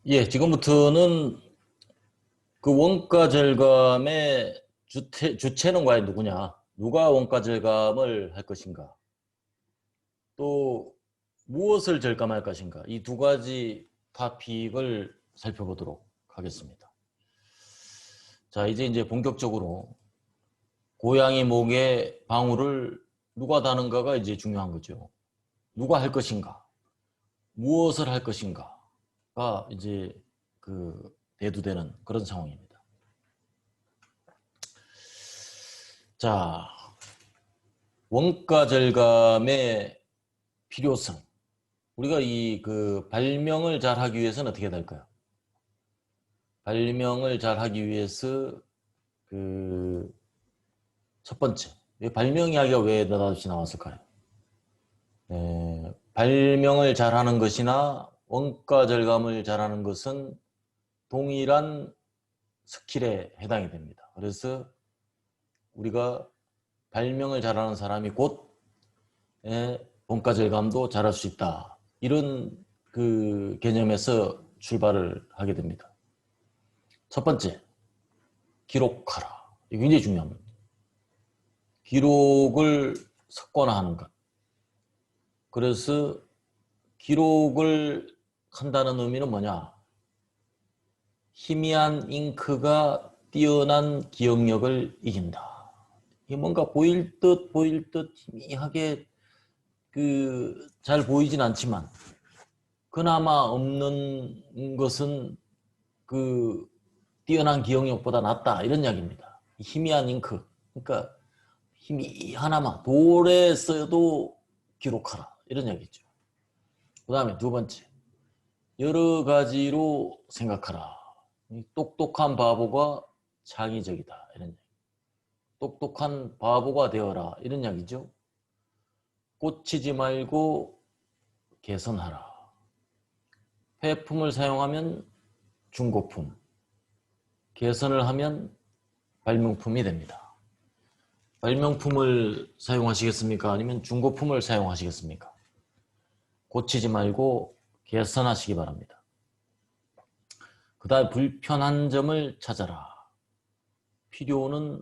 예, 지금부터는 그 원가 절감의 주체는 과연 누구냐? 누가 원가 절감을 할 것인가? 또 무엇을 절감할 것인가? 이 두 가지 토픽을 살펴보도록 하겠습니다. 자, 이제 본격적으로 고양이 목에 방울을 누가 다는가가 이제 중요한 거죠. 누가 할 것인가? 무엇을 할 것인가가 이제 대두되는 그런 상황입니다. 자, 원가 절감의 필요성. 우리가 발명을 잘 하기 위해서는 어떻게 될까요? 발명을 잘 하기 위해서 첫 번째, 발명 이야기가 왜 느닷없이 나왔을까요? 발명을 잘하는 것이나 원가 절감을 잘하는 것은 동일한 스킬에 해당이 됩니다. 그래서 우리가 발명을 잘하는 사람이 곧 원가 절감도 잘할 수 있다. 이런 개념에서 출발을 하게 됩니다. 첫 번째, 기록하라. 이게 굉장히 중요합니다. 기록을 습관화하는 것. 그래서 기록을 한다는 의미는 뭐냐? 희미한 잉크가 뛰어난 기억력을 이긴다. 이게 뭔가 보일 듯 희미하게 잘 보이진 않지만 그나마 없는 것은 뛰어난 기억력보다 낫다 이런 이야기입니다. 희미한 잉크, 그러니까 하나만 돌에 써도 기록하라 이런 이야기죠. 그 다음에 두 번째, 여러 가지로 생각하라. 똑똑한 바보가 창의적이다 이런 이야기. 똑똑한 바보가 되어라 이런 이야기죠. 꽂히지 말고 개선하라. 폐품을 사용하면 중고품, 개선을 하면 발명품이 됩니다. 발명품을 사용하시겠습니까? 아니면 중고품을 사용하시겠습니까? 고치지 말고 개선하시기 바랍니다. 그 다음 불편한 점을 찾아라. 필요는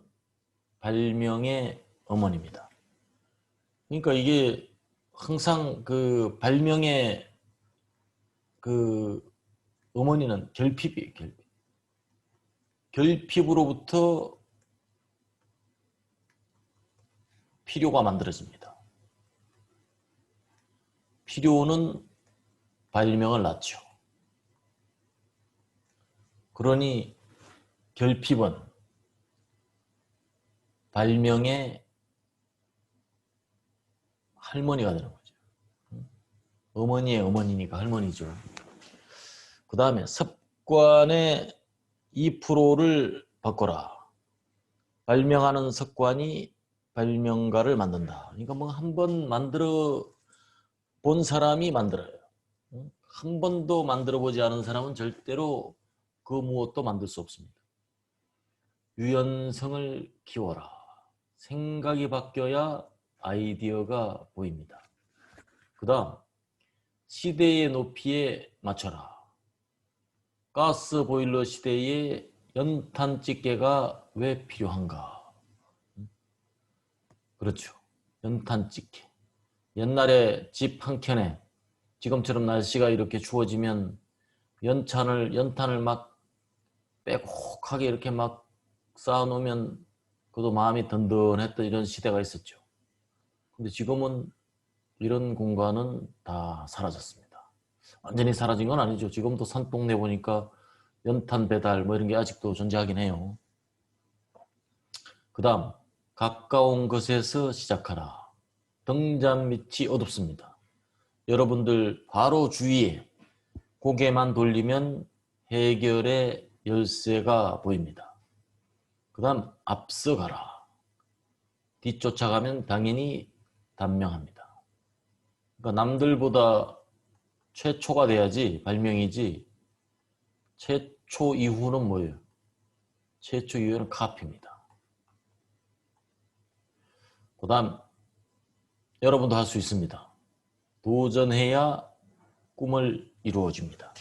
발명의 어머니입니다. 그러니까 이게 항상 발명의 어머니는 결핍이에요. 결핍으로부터 필요가 만들어집니다. 필요는 발명을 낳죠. 그러니 결핍은 발명의 할머니가 되는 거죠. 어머니의 어머니니까 할머니죠. 그 다음에 습관의 2%를 바꿔라. 발명하는 습관이 발명가를 만든다. 그러니까 뭐 한 번 만들어 본 사람이 만들어요. 한 번도 만들어 보지 않은 사람은 절대로 그 무엇도 만들 수 없습니다. 유연성을 키워라. 생각이 바뀌어야 아이디어가 보입니다. 그 다음, 시대의 높이에 맞춰라. 가스 보일러 시대에 연탄 집게가 왜 필요한가? 그렇죠. 연탄 집게. 옛날에 집 한 켠에 지금처럼 날씨가 이렇게 추워지면 연탄을 막 빼곡하게 이렇게 막 쌓아놓으면 그래도 마음이 든든했던 이런 시대가 있었죠. 근데 지금은 이런 공간은 다 사라졌습니다. 완전히 사라진 건 아니죠. 지금도 산동네 보니까 연탄 배달 뭐 이런 게 아직도 존재하긴 해요. 그 다음, 가까운 것에서 시작하라. 등잔 밑이 어둡습니다. 여러분들 바로 주위에 고개만 돌리면 해결의 열쇠가 보입니다. 그 다음, 앞서가라. 뒤쫓아가면 당연히 단명합니다. 그러니까 남들보다 최초가 돼야지 발명이지 최초 이후는 뭐예요? 최초 이후는 카피입니다. 그 다음, 여러분도 할 수 있습니다. 도전해야 꿈을 이루어집니다.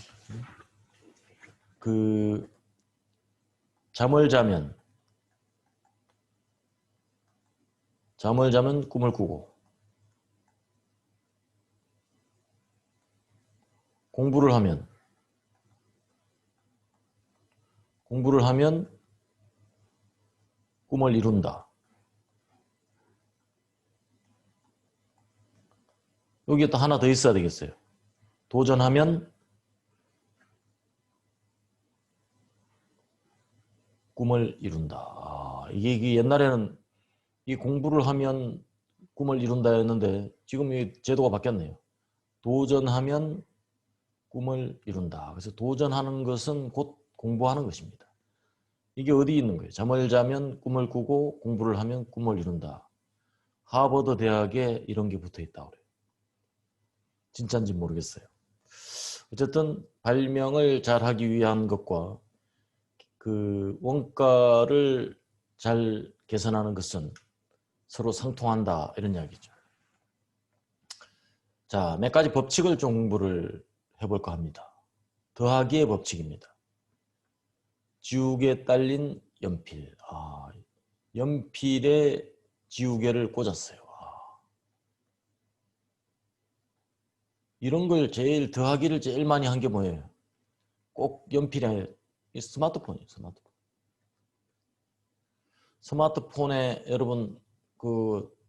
그 잠을 자면 꿈을 꾸고, 공부를 하면 꿈을 이룬다. 여기에 또 하나 더 있어야 되겠어요. 도전하면 꿈을 이룬다. 이게 옛날에는 이 공부를 하면 꿈을 이룬다였는데 지금 이 제도가 바뀌었네요. 도전하면 꿈을 이룬다. 그래서 도전하는 것은 곧 공부하는 것입니다. 이게 어디 있는 거예요? 잠을 자면 꿈을 꾸고 공부를 하면 꿈을 이룬다. 하버드 대학에 이런 게 붙어 있다고 그래요. 진짜인지 모르겠어요. 어쨌든 발명을 잘 하기 위한 것과 그 원가를 잘 개선하는 것은 서로 상통한다, 이런 이야기죠. 자, 몇 가지 법칙을 좀 공부를 해볼까 합니다. 더하기의 법칙입니다. 지우개에 딸린 연필. 연필에 지우개를 꽂았어요. 이런 걸 더하기를 제일 많이 한 게 뭐예요? 꼭 연필에, 스마트폰이에요, 스마트폰. 스마트폰에 여러분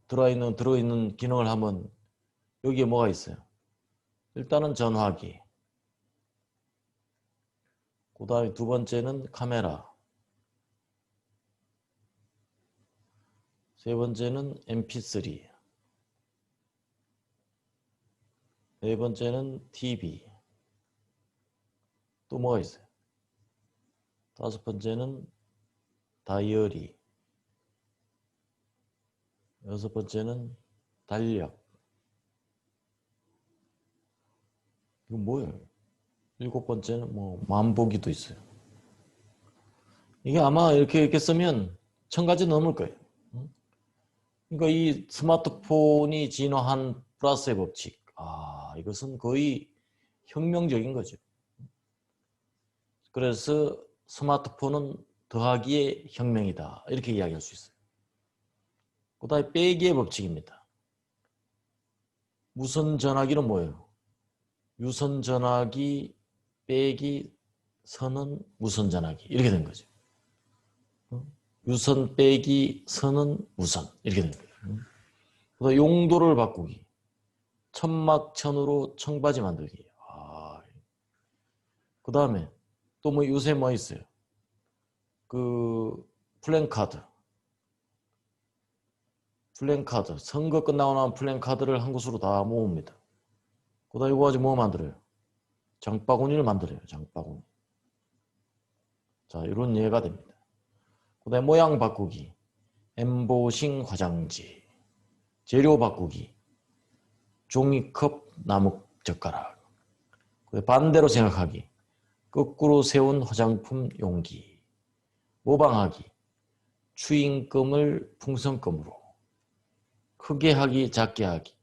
들어있는 기능을 하면 여기에 뭐가 있어요? 일단은 전화기. 그 다음에 두 번째는 카메라. 세 번째는 mp3. 네 번째는 TV. 또 뭐가 있어요? 다섯 번째는 다이어리. 여섯 번째는 달력. 이건 뭐예요? 일곱 번째는 만보기도 있어요. 이게 아마 이렇게 쓰면 1000가지 넘을 거예요. 그러니까 이 스마트폰이 진화한 플러스의 법칙. 이것은 거의 혁명적인 거죠. 그래서 스마트폰은 더하기의 혁명이다, 이렇게 이야기할 수 있어요. 그 다음에 빼기의 법칙입니다. 무선 전화기는 뭐예요? 유선 전화기 빼기 선은 무선 전화기, 이렇게 된 거죠. 유선 빼기 선은 무선, 이렇게 된 거예요. 그 다음에 용도를 바꾸기. 천막천으로 청바지 만들기. 그 다음에 또 요새 뭐 있어요? 플랜카드. 선거 끝나고 나면 플랜카드를 한 곳으로 다 모읍니다. 그 다음에 이거 가지고 뭐 만들어요? 장바구니를 만들어요. 장바구니. 자, 이런 예가 됩니다. 그 다음에 모양 바꾸기. 엠보싱 화장지. 재료 바꾸기. 종이컵, 나무젓가락. 반대로 생각하기. 거꾸로 세운 화장품 용기. 모방하기. 추임금을 풍선껌으로. 크게 하기, 작게 하기.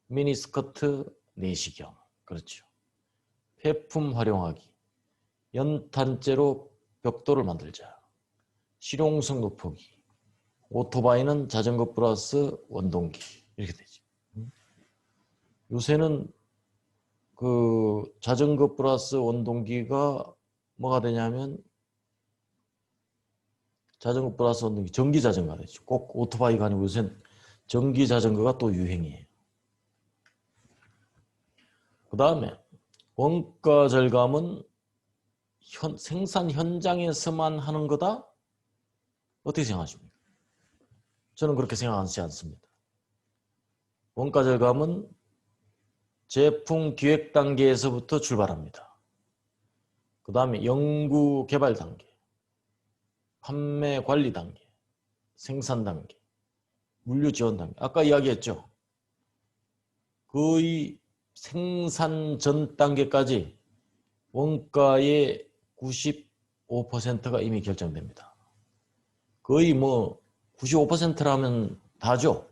미니스커트 내시경. 그렇죠. 폐품 활용하기. 연탄재로 벽돌을 만들자. 실용성 높이기. 오토바이는 자전거 플러스 원동기. 이렇게 되죠. 요새는 자전거 플러스 원동기가 뭐가 되냐면 자전거 플러스 원동기, 전기 자전거가 되죠. 꼭 오토바이가 아니고 요새는 전기 자전거가 또 유행이에요. 그 다음에 원가 절감은 생산 현장에서만 하는 거다? 어떻게 생각하십니까? 저는 그렇게 생각하지 않습니다. 원가 절감은 제품 기획 단계에서부터 출발합니다. 그 다음에 연구 개발 단계, 판매 관리 단계, 생산 단계, 물류 지원 단계. 아까 이야기했죠. 거의 생산 전 단계까지 원가의 95%가 이미 결정됩니다. 거의 95%라면 다죠.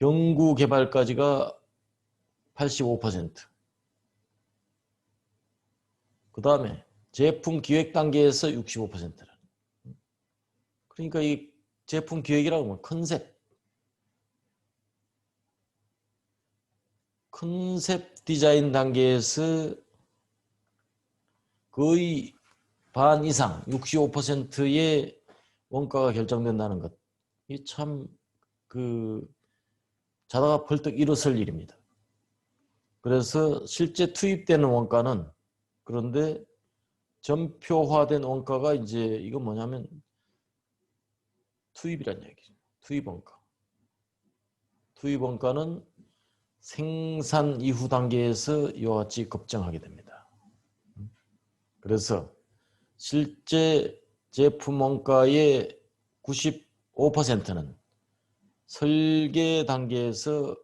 연구 개발까지가 85%. 그 다음에 제품 기획 단계에서 65%라. 그러니까 이 제품 기획이라고 하면 컨셉 디자인 단계에서 거의 반 이상 65%의 원가가 결정된다는 것. 이 참 자다가 벌떡 일어설 일입니다. 그래서 실제 투입되는 원가는 그런데 점표화된 원가가 이제 이건 뭐냐면 투입이란 얘기죠. 투입 원가. 투입 원가는 생산 이후 단계에서 이와 같이 급증하게 됩니다. 그래서 실제 제품 원가의 95%는 설계 단계에서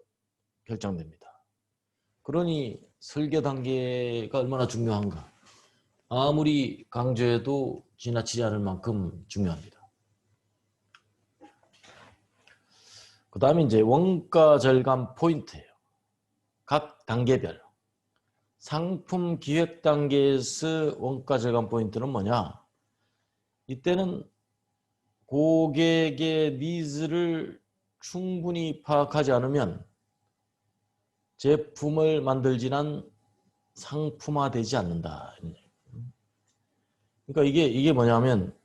결정됩니다. 그러니 설계 단계가 얼마나 중요한가. 아무리 강조해도 지나치지 않을 만큼 중요합니다. 그 다음에 이제 원가 절감 포인트예요. 각 단계별. 상품 기획 단계에서 원가 절감 포인트는 뭐냐? 이때는 고객의 니즈를 충분히 파악하지 않으면 제품을 만들지는 상품화되지 않는다. 그러니까 이게 뭐냐면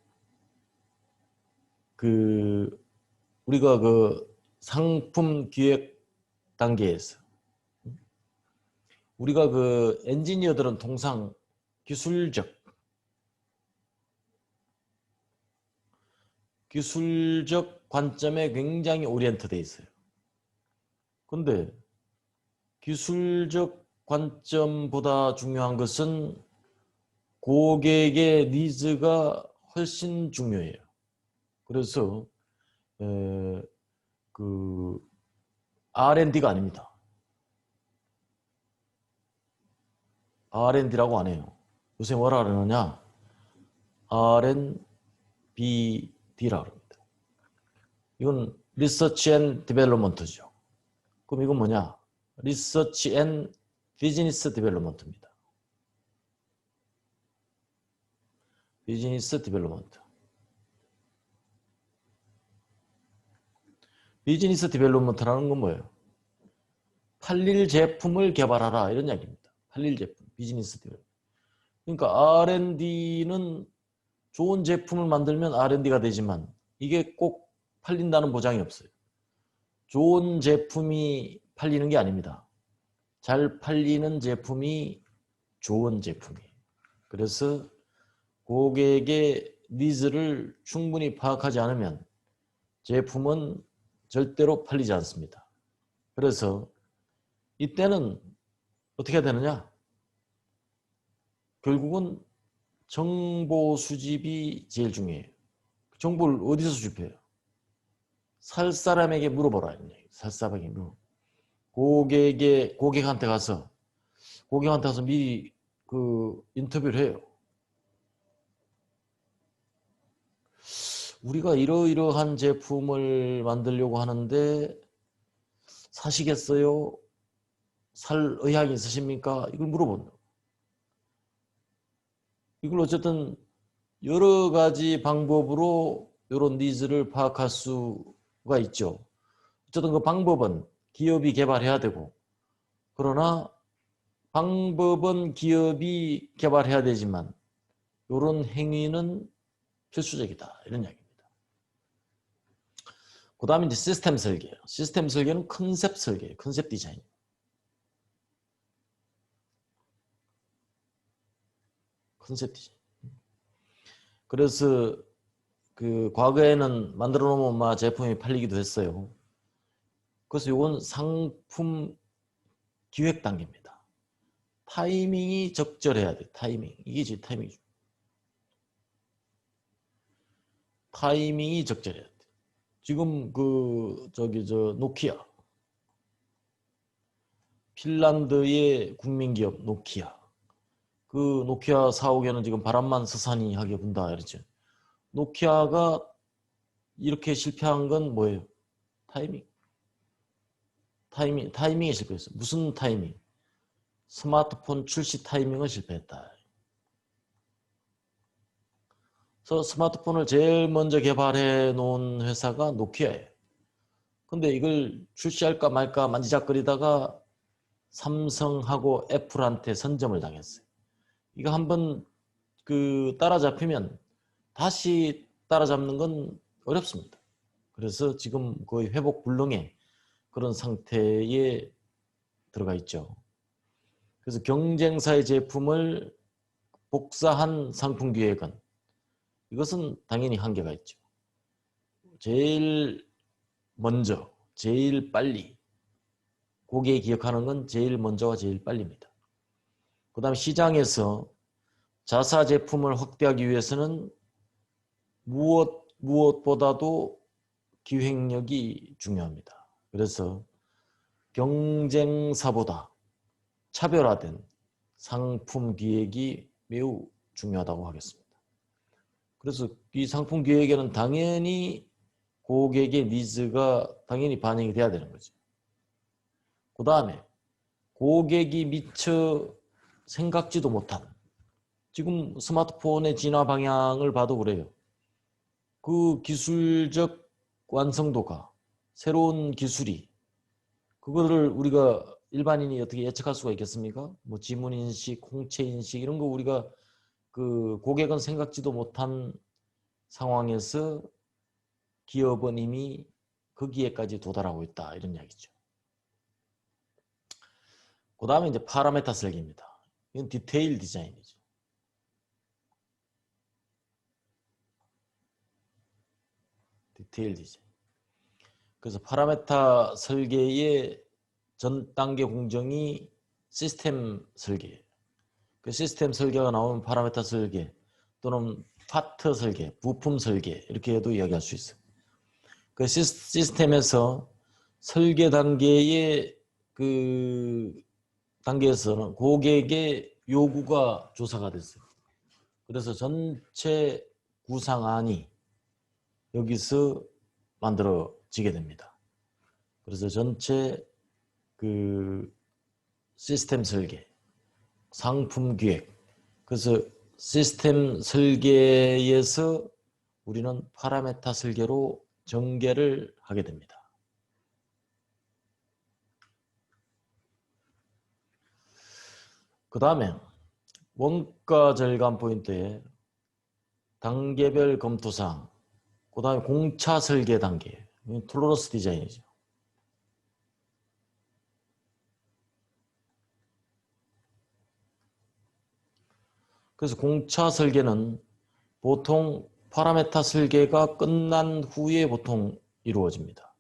우리가 상품 기획 단계에서 우리가 엔지니어들은 통상 기술적 관점에 굉장히 오리엔트돼 있어요. 그런데 기술적 관점보다 중요한 것은 고객의 니즈가 훨씬 중요해요. 그래서 R&D가 아닙니다. R&D라고 안 해요. 요새 뭐라 그러느냐? R&BD라고 합니다. 이건 리서치 앤 디벨롭먼트죠. 그럼 이건 뭐냐? 리서치 앤 비즈니스 디벨롭먼트입니다. 비즈니스 디벨롭먼트. 비즈니스 디벨롭먼트라는 건 뭐예요? 팔릴 제품을 개발하라 이런 이야기입니다. 팔릴 제품, 비즈니스 디벨롭먼트. 그러니까 R&D는 좋은 제품을 만들면 R&D가 되지만 이게 꼭 팔린다는 보장이 없어요. 좋은 제품이 팔리는 게 아닙니다. 잘 팔리는 제품이 좋은 제품이에요. 그래서 고객의 니즈를 충분히 파악하지 않으면 제품은 절대로 팔리지 않습니다. 그래서 이때는 어떻게 해야 되느냐? 결국은 정보 수집이 제일 중요해요. 정보를 어디서 수집해요? 살 사람에게 물어보라. 살 사람에게 물어보라. 고객한테 가서 미리 인터뷰를 해요. 우리가 이러이러한 제품을 만들려고 하는데 사시겠어요? 살 의향이 있으십니까? 이걸 물어본다. 이걸 어쨌든 여러 가지 방법으로 이런 니즈를 파악할 수가 있죠. 어쨌든 그 방법은 기업이 개발해야 되고, 그러나 방법은 기업이 개발해야 되지만 이런 행위는 필수적이다. 이런 이야기입니다. 그 다음에 이제 시스템 설계예요. 시스템 설계는 컨셉 설계예요. 컨셉 디자인. 컨셉 디자인. 그래서 과거에는 만들어 놓으면 제품이 팔리기도 했어요. 그래서 이건 상품 기획 단계입니다. 타이밍이 적절해야 돼. 타이밍. 이게 제 타이밍이죠. 타이밍이 적절해야 돼. 지금 노키아. 핀란드의 국민기업 노키아. 노키아 사옥에는 지금 바람만 서산이하게 분다 이랬죠. 노키아가 이렇게 실패한 건 뭐예요? 타이밍에 실패했어. 무슨 타이밍? 스마트폰 출시 타이밍은 실패했다. 그래서 스마트폰을 제일 먼저 개발해 놓은 회사가 노키아예요. 근데 이걸 출시할까 말까 만지작거리다가 삼성하고 애플한테 선점을 당했어요. 이거 한번 따라잡히면 다시 따라잡는 건 어렵습니다. 그래서 지금 거의 회복 불능의 그런 상태에 들어가 있죠. 그래서 경쟁사의 제품을 복사한 상품 기획은 이것은 당연히 한계가 있죠. 제일 먼저, 제일 빨리 고객이 기억하는 건 제일 먼저와 제일 빨리입니다. 그 다음에 시장에서 자사 제품을 확대하기 위해서는 무엇보다도 기획력이 중요합니다. 그래서 경쟁사보다 차별화된 상품 기획이 매우 중요하다고 하겠습니다. 그래서 이 상품 기획에는 당연히 고객의 니즈가 당연히 반영이 돼야 되는 거죠. 그 다음에 고객이 미처 생각지도 못한, 지금 스마트폰의 진화 방향을 봐도 그래요. 그 기술적 완성도가, 새로운 기술이, 그거를 우리가 일반인이 어떻게 예측할 수가 있겠습니까? 뭐 지문인식, 홍채인식 이런 거 우리가 고객은 생각지도 못한 상황에서 기업은 이미 거기에까지 도달하고 있다, 이런 이야기죠. 그 다음에 이제 파라메타 설계입니다. 이건 디테일 디자인이죠. 디테일 디자인. 그래서 파라메타 설계의 전 단계 공정이 시스템 설계예요. 그 시스템 설계가 나오면 파라메타 설계 또는 파트 설계, 부품 설계 이렇게 해도 이야기할 수 있어요. 그 시스템에서 설계 단계의 단계에서는 고객의 요구가 조사가 됐어요. 그래서 전체 구상안이 여기서 만들어지게 됩니다. 그래서 전체 시스템 설계, 상품 기획, 그래서 시스템 설계에서 우리는 파라메타 설계로 전개를 하게 됩니다. 그 다음에 원가 절감 포인트에 단계별 검토사항, 그 다음에 공차 설계 단계, 톨러런스 디자인이죠. 그래서 공차 설계는 보통 파라메타 설계가 끝난 후에 보통 이루어집니다.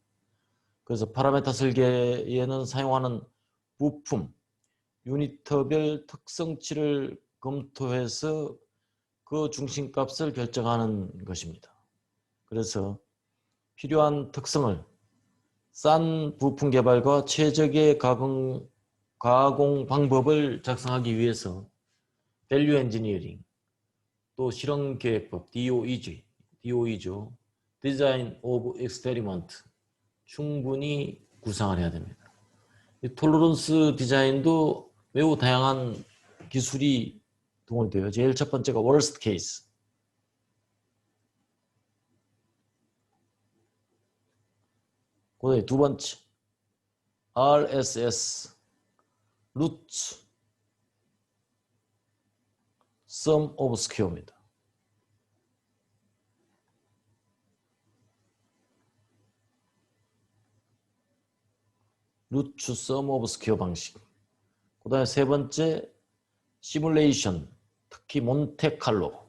그래서 파라메타 설계에는 사용하는 부품, 유니터별 특성치를 검토해서 그 중심값을 결정하는 것입니다. 그래서 필요한 특성을 싼 부품 개발과 최적의 가공 방법을 작성하기 위해서 밸류 엔지니어링, 또 실험 계획법, DOE죠. 디자인 오브 익스페리먼트 충분히 구상을 해야 됩니다. 이 톨러런스 디자인도 매우 다양한 기술이 동원돼요. 제일 첫 번째가 worst case. 그다음에 두 번째 RSS, 루트, sum of square입니다. 루트 sum of square 방식. 그 다음에 세 번째 시뮬레이션, 특히 몬테칼로.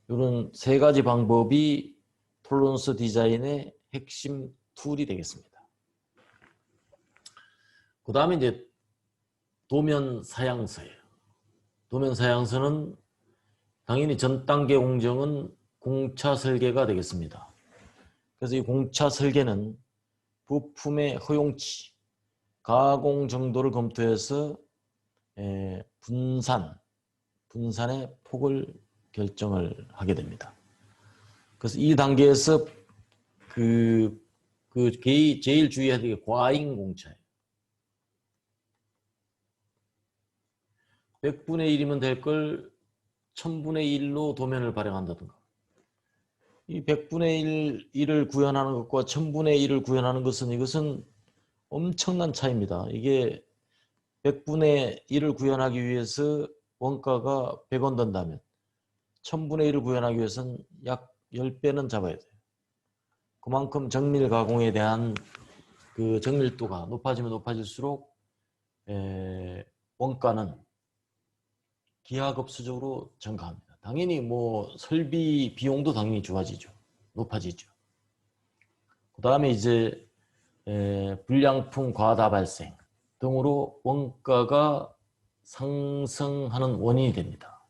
이런 세 가지 방법이 톨러런스 디자인의 핵심 툴이 되겠습니다. 그 다음에 이제 도면 사양서예요. 도면 사양서는 당연히 전 단계 공정은 공차 설계가 되겠습니다. 그래서 이 공차 설계는 부품의 허용치, 가공 정도를 검토해서 분산의 폭을 결정을 하게 됩니다. 그래서 이 단계에서 제일 주의해야 될 게 과잉 공차예요. 100분의 1이면 될 걸 1000분의 1로 도면을 발행한다든가. 이 100분의 1을 구현하는 것과 1000분의 1을 구현하는 것은 이것은 엄청난 차이입니다. 이게 100분의 1을 구현하기 위해서 원가가 100원 든다면 1000분의 1을 구현하기 위해서는 약 10배는 잡아야 돼요. 그만큼 정밀 가공에 대한 그 정밀도가 높아지면 높아질수록 원가는 기하급수적으로 증가합니다. 당연히 뭐 설비 비용도 당연히 좋아지죠. 높아지죠. 그 다음에 이제 불량품 과다 발생 등으로 원가가 상승하는 원인이 됩니다.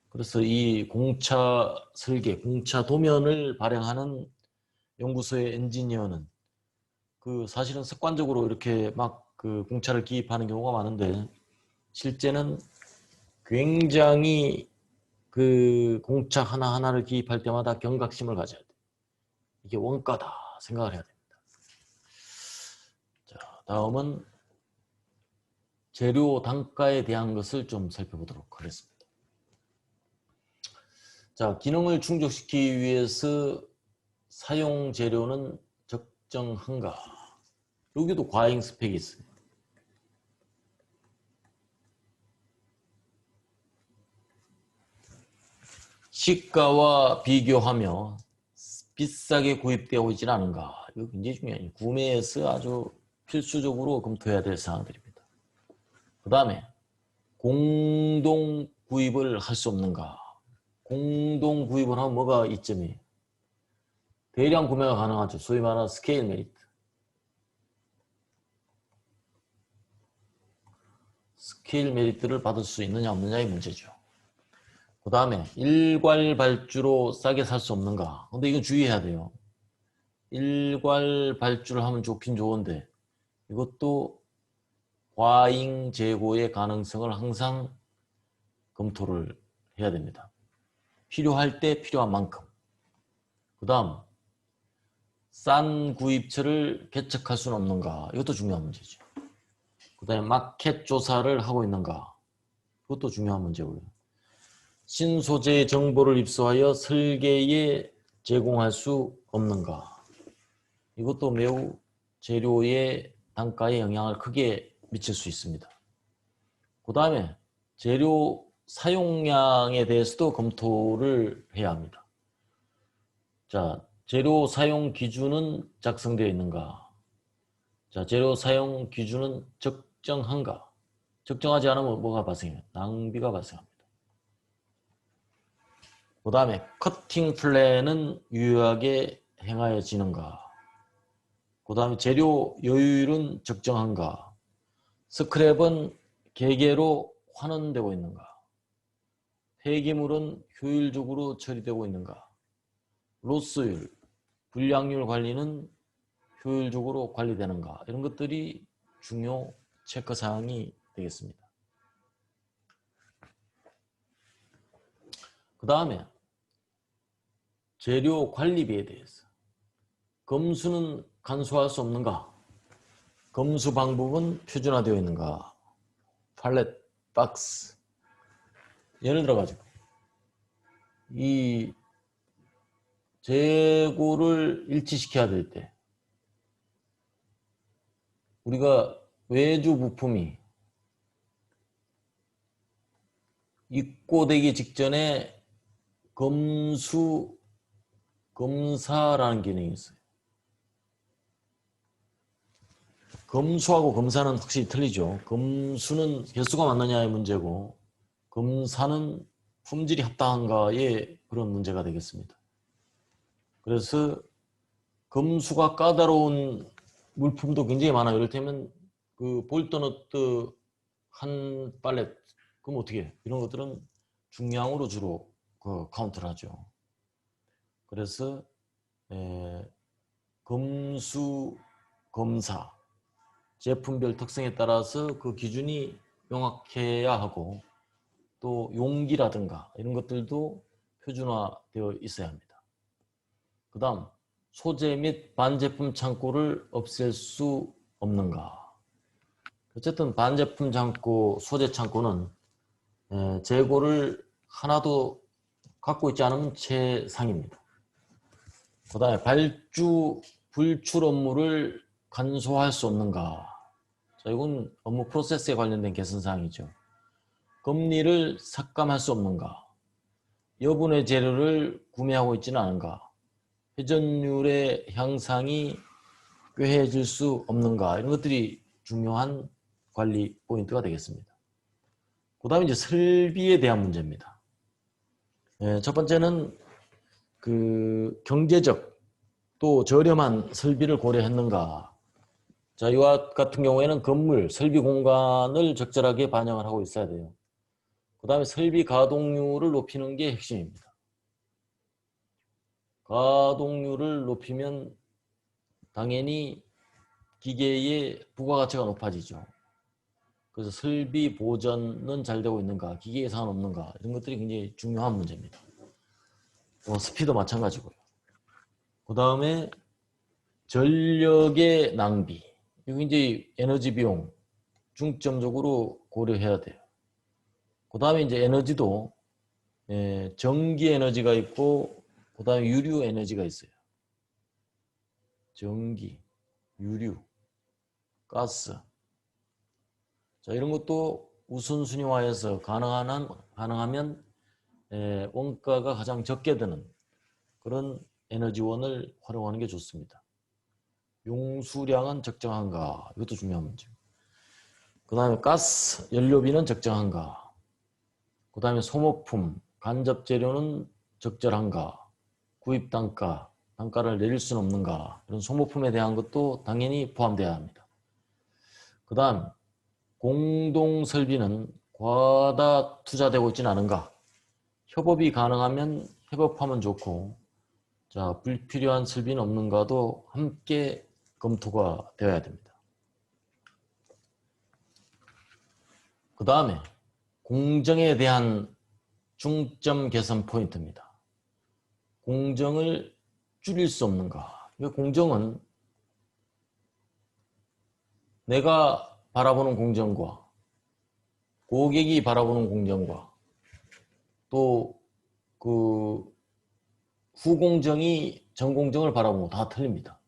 그래서 이 공차 설계, 공차 도면을 발행하는 연구소의 엔지니어는 그 사실은 습관적으로 이렇게 막 그 공차를 기입하는 경우가 많은데 실제는 굉장히 그 공차 하나하나를 기입할 때마다 경각심을 가져야 돼요. 이게 원가다 생각을 해야 됩니다. 자, 다음은 재료 단가에 대한 것을 좀 살펴보도록 하겠습니다. 자, 기능을 충족시키기 위해서 사용 재료는 적정한가? 여기도 과잉 스펙이 있어요. 시가와 비교하며 비싸게 구입되어 있지는 않은가? 이거 굉장히 중요해요. 구매에서 아주 필수적으로 검토해야 될 사항들입니다. 그 다음에 공동 구입을 할 수 없는가? 공동 구입을 하면 뭐가 이점이에요? 대량 구매가 가능하죠. 소위 말하는 스케일 메리트. 스케일 메리트를 받을 수 있느냐 없느냐의 문제죠. 그 다음에 일괄 발주로 싸게 살 수 없는가? 근데 이건 주의해야 돼요. 일괄 발주를 하면 좋긴 좋은데 이것도 과잉 재고의 가능성을 항상 검토를 해야 됩니다. 필요할 때 필요한 만큼. 그 다음 싼 구입처를 개척할 수는 없는가? 이것도 중요한 문제죠. 그 다음에 마켓 조사를 하고 있는가? 그것도 중요한 문제고요. 신소재 정보를 입수하여 설계에 제공할 수 없는가? 이것도 매우 재료의 단가에 영향을 크게 미칠 수 있습니다. 그 다음에 재료 사용량에 대해서도 검토를 해야 합니다. 자, 재료 사용 기준은 작성되어 있는가? 자, 재료 사용 기준은 적정한가? 적정하지 않으면 뭐가 발생해요? 낭비가 발생합니다. 그 다음에 커팅 플랜은 유효하게 행하여지는가? 그 다음에 재료 여율은 적정한가? 스크랩은 개개로 환원되고 있는가? 폐기물은 효율적으로 처리되고 있는가? 로스율, 불량률 관리는 효율적으로 관리되는가? 이런 것들이 중요 체크사항이 되겠습니다. 그 다음에 재료 관리비에 대해서 검수는 간소화할 수 없는가? 검수 방법은 표준화되어 있는가? 팔렛, 박스. 예를 들어가지고 이 재고를 일치시켜야 될 때 우리가 외주 부품이 입고되기 직전에 검수, 검사라는 기능이 있어요. 검수하고 검사는 확실히 틀리죠. 검수는 개수가 맞느냐의 문제고 검사는 품질이 합당한가의 그런 문제가 되겠습니다. 그래서 검수가 까다로운 물품도 굉장히 많아요. 이를테면 그 볼트너트 한 팔렛 그럼 어떻게 해? 이런 것들은 중량으로 주로 그 카운트를 하죠. 그래서 검수, 검사 제품별 특성에 따라서 그 기준이 명확해야 하고 또 용기라든가 이런 것들도 표준화되어 있어야 합니다. 그 다음 소재 및 반제품 창고를 없앨 수 없는가? 어쨌든 반제품 창고, 소재 창고는 재고를 하나도 갖고 있지 않으면 최상입니다. 그 다음에 발주, 불출 업무를 간소화할 수 없는가? 자, 이건 업무 프로세스에 관련된 개선사항이죠. 금리를 삭감할 수 없는가? 여분의 재료를 구매하고 있지는 않은가? 회전율의 향상이 꾀해질 수 없는가? 이런 것들이 중요한 관리 포인트가 되겠습니다. 그 다음에 이제 설비에 대한 문제입니다. 첫 번째는 그 경제적 또 저렴한 설비를 고려했는가? 자, 이와 같은 경우에는 건물, 설비 공간을 적절하게 반영을 하고 있어야 돼요. 그 다음에 설비 가동률을 높이는 게 핵심입니다. 가동률을 높이면 당연히 기계의 부가가치가 높아지죠. 그래서 설비 보전은 잘 되고 있는가, 기계 예산은 없는가, 이런 것들이 굉장히 중요한 문제입니다. 스피드 마찬가지고요. 그 다음에 전력의 낭비, 이거 이제 에너지 비용 중점적으로 고려해야 돼요. 그 다음에 이제 에너지도 전기 에너지가 있고, 그 다음에 유류 에너지가 있어요. 전기, 유류, 가스. 자, 이런 것도 우선순위화해서 가능하면 원가가 가장 적게 드는 그런 에너지원을 활용하는 게 좋습니다. 용수량은 적정한가? 이것도 중요한 문제. 그 다음에 가스, 연료비는 적정한가? 그 다음에 소모품, 간접 재료는 적절한가? 구입 단가를 내릴 수는 없는가? 이런 소모품에 대한 것도 당연히 포함되어야 합니다. 그 다음 공동 설비는 과다 투자되고 있지는 않은가? 협업이 가능하면 협업하면 좋고, 자, 불필요한 설비는 없는가도 함께 검토가 되어야 됩니다. 그 다음에 공정에 대한 중점 개선 포인트입니다. 공정을 줄일 수 없는가? 공정은 내가 바라보는 공정과 고객이 바라보는 공정과 또 그 후공정이 전공정을 바라보고 다 틀립니다.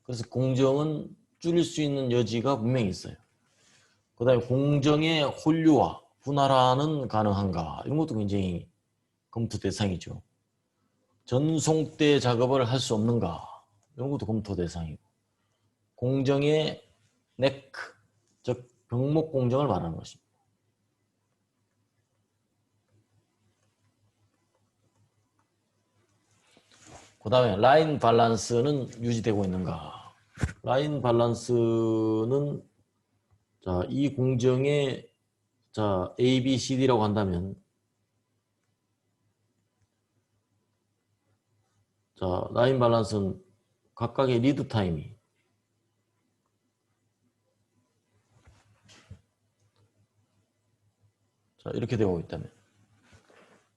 그래서 공정은 줄일 수 있는 여지가 분명히 있어요. 그 다음에 공정의 혼류와 분할화는 가능한가? 이런 것도 굉장히 검토 대상이죠. 전송대 작업을 할 수 없는가? 이런 것도 검토 대상이고, 공정의 네크, 즉 병목 공정을 말하는 것입니다. 그 다음에 라인 밸런스는 유지되고 있는가? 라인 밸런스는 자, 이 공정의 자, A, B, C, D라고 한다면 자, 라인 밸런스는 각각의 리드 타임이 자, 이렇게 되고 있다면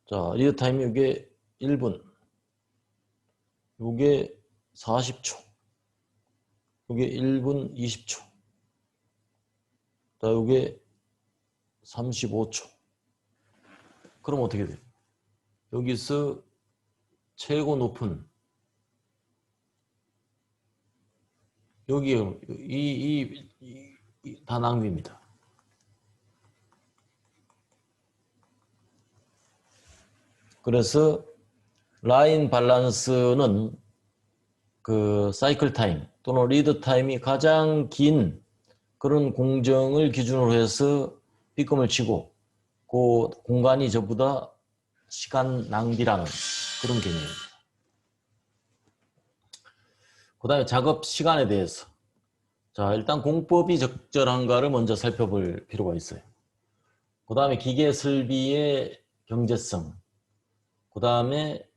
자, 리드 타임이 이게 1분, 이게 40초, 이게 1분 20초, 자, 이게 35초. 그럼 어떻게 돼요? 여기서 최고 높은 여기 다 낭비입니다. 그래서 라인 밸런스는 그 사이클 타임 또는 리드 타임이 가장 긴 그런 공정을 기준으로 해서 B금을 치고 그 공간이 전부 다 시간 낭비라는 그런 개념입니다. 그 다음에 작업 시간에 대해서 자, 일단 공법이 적절한가를 먼저 살펴볼 필요가 있어요. 그 다음에 기계 설비의 경제성, 그 다음에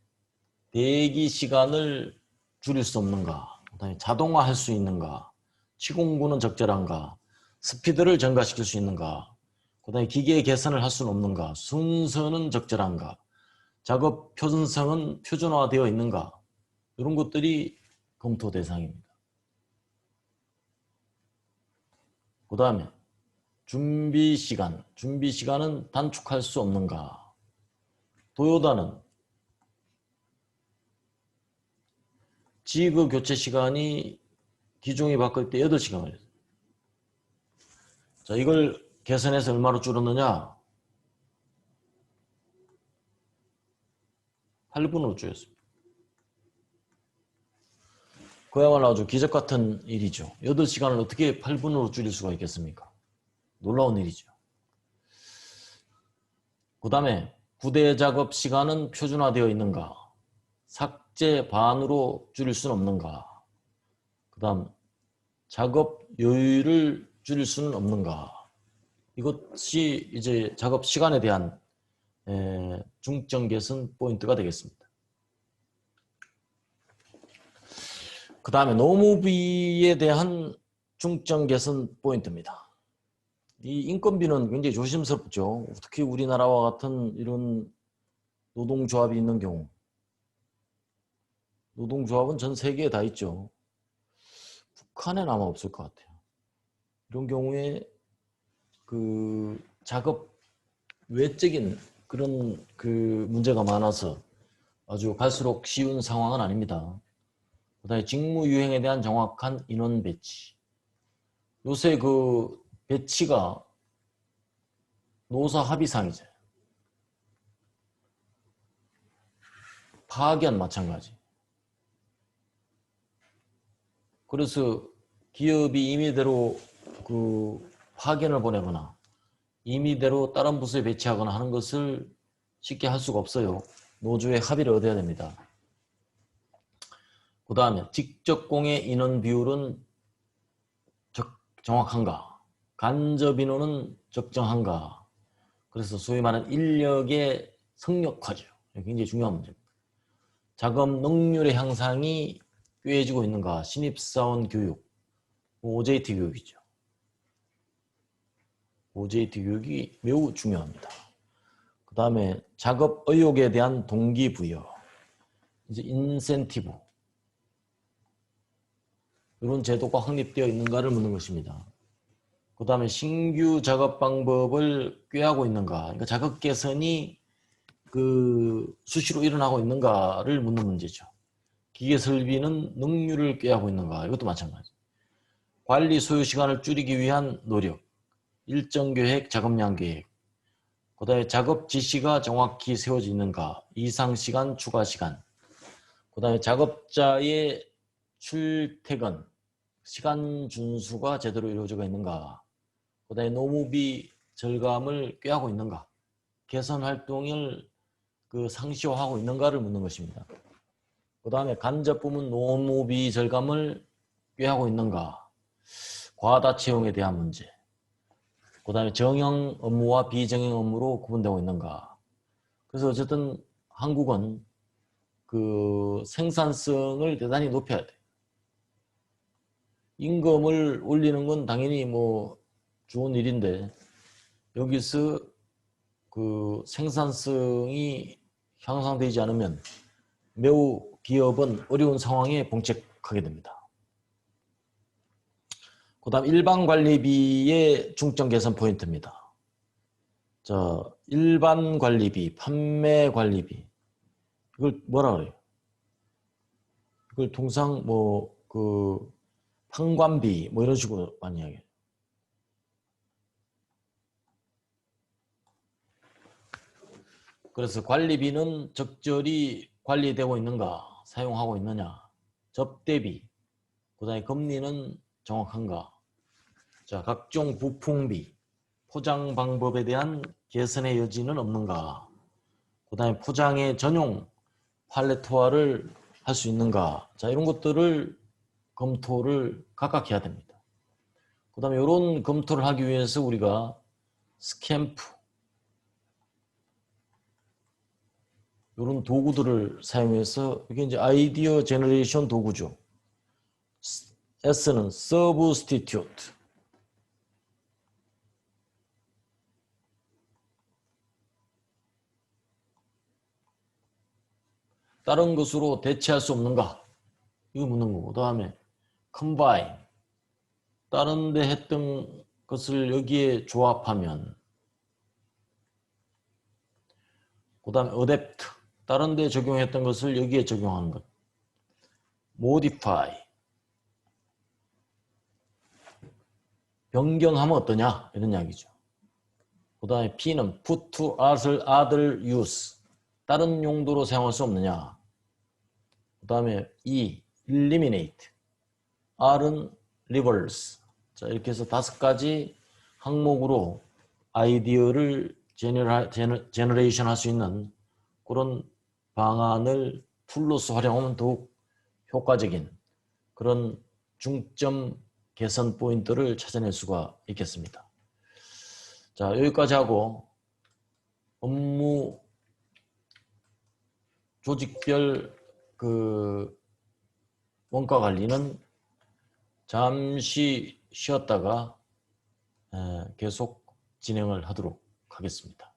대기 시간을 줄일 수 없는가, 그 다음에 자동화할 수 있는가, 시공구는 적절한가, 스피드를 증가시킬 수 있는가, 그 다음에 기계 개선을 할 수는 없는가, 순서는 적절한가, 작업 표준성은 표준화되어 있는가, 이런 것들이 검토 대상입니다. 그 다음에 준비 시간은 단축할 수 없는가? 도요다는 지그 교체 시간이 기종이 바뀔 때 8시간 걸렸어요. 자, 이걸 계산해서 얼마로 줄었느냐? 8분으로 줄였습니다. 그야말로 아주 기적 같은 일이죠. 8시간을 어떻게 8분으로 줄일 수가 있겠습니까? 놀라운 일이죠. 그 다음에 부대 작업 시간은 표준화되어 있는가? 삭제 반으로 줄일 수는 없는가? 그 다음 작업 여유를 줄일 수는 없는가? 이것이 이제 작업 시간에 대한 중점 개선 포인트가 되겠습니다. 그 다음에 노무비에 대한 중점 개선 포인트입니다. 이 인건비는 굉장히 조심스럽죠. 특히 우리나라와 같은 이런 노동조합이 있는 경우. 노동조합은 전 세계에 다 있죠. 북한엔 아마 없을 것 같아요. 이런 경우에 그 작업 외적인 그런 그 문제가 많아서 아주 갈수록 쉬운 상황은 아닙니다. 그다음에 직무유행에 대한 정확한 인원 배치. 요새 그 배치가 노사 합의상이죠. 파견 마찬가지. 그래서 기업이 임의대로 그 파견을 보내거나 임의대로 다른 부서에 배치하거나 하는 것을 쉽게 할 수가 없어요. 노조의 합의를 얻어야 됩니다. 그 다음에 직접 공해 인원 비율은 정확한가? 간접 인원은 적정한가? 그래서 소위 말하는 인력의 성역화죠. 굉장히 중요한 문제입니다. 작업 능률의 향상이 꾀해지고 있는가? 신입사원 교육, OJT 교육이죠. OJT 교육이 매우 중요합니다. 그 다음에 작업 의욕에 대한 동기부여, 이제 인센티브, 이런 제도가 확립되어 있는가를 묻는 것입니다. 그 다음에 신규 작업 방법을 꾀하고 있는가, 그러니까 작업 개선이 그 수시로 일어나고 있는가를 묻는 문제죠. 기계 설비는 능률을 꾀하고 있는가, 이것도 마찬가지. 관리 소요 시간을 줄이기 위한 노력, 일정 계획, 작업량 계획, 그 다음에 작업 지시가 정확히 세워져 있는가, 이상 시간, 추가 시간, 그 다음에 작업자의 출퇴근, 시간 준수가 제대로 이루어져 있는가, 그 다음에 노무비 절감을 꾀하고 있는가, 개선 활동을 그 상시화하고 있는가를 묻는 것입니다. 그 다음에 간접 부문 노무비 절감을 꾀하고 있는가, 과다 채용에 대한 문제, 그 다음에 정형 업무와 비정형 업무로 구분되고 있는가. 그래서 어쨌든 한국은 그 생산성을 대단히 높여야 돼. 임금을 올리는 건 당연히 뭐 좋은 일인데 여기서 그 생산성이 향상되지 않으면 매우 기업은 어려운 상황에 봉착하게 됩니다. 그 다음 일반 관리비의 중점 개선 포인트입니다. 자, 일반 관리비, 판매 관리비. 이걸 뭐라 그래요? 이걸 통상 뭐 그 판관비 뭐 이런 식으로 많이 이야기해요. 그래서 관리비는 적절히 관리되고 있는가, 사용하고 있느냐, 접대비, 그 다음에 금리는 정확한가, 자, 각종 부품비, 포장 방법에 대한 개선의 여지는 없는가, 그 다음에 포장의 전용 팔레트화를 할 수 있는가, 자, 이런 것들을 검토를 각각 해야 됩니다. 그 다음에 이런 검토를 하기 위해서 우리가 스캠프, 이런 도구들을 사용해서 이게 이제 아이디어 제너레이션 도구죠. S는 substitute. 다른 것으로 대체할 수 없는가? 이거 묻는 거고. 그 다음에 combine. 다른 데 했던 것을 여기에 조합하면, 그 다음에 adapt, 다른 데 적용했던 것을 여기에 적용하는 것, modify, 변경하면 어떠냐 이런 이야기죠. 그 다음에 P는 put to other use, 다른 용도로 사용할 수 없느냐. 그 다음에 E, eliminate, R은 reverse. 자, 이렇게 해서 5가지 항목으로 아이디어를 제너레이션 할 수 있는 그런 방안을 툴로서 활용하면 더욱 효과적인 그런 중점 개선 포인트를 찾아낼 수가 있겠습니다. 자, 여기까지 하고 업무 조직별 그 원가 관리는 잠시 쉬었다가 계속 진행을 하도록 하겠습니다.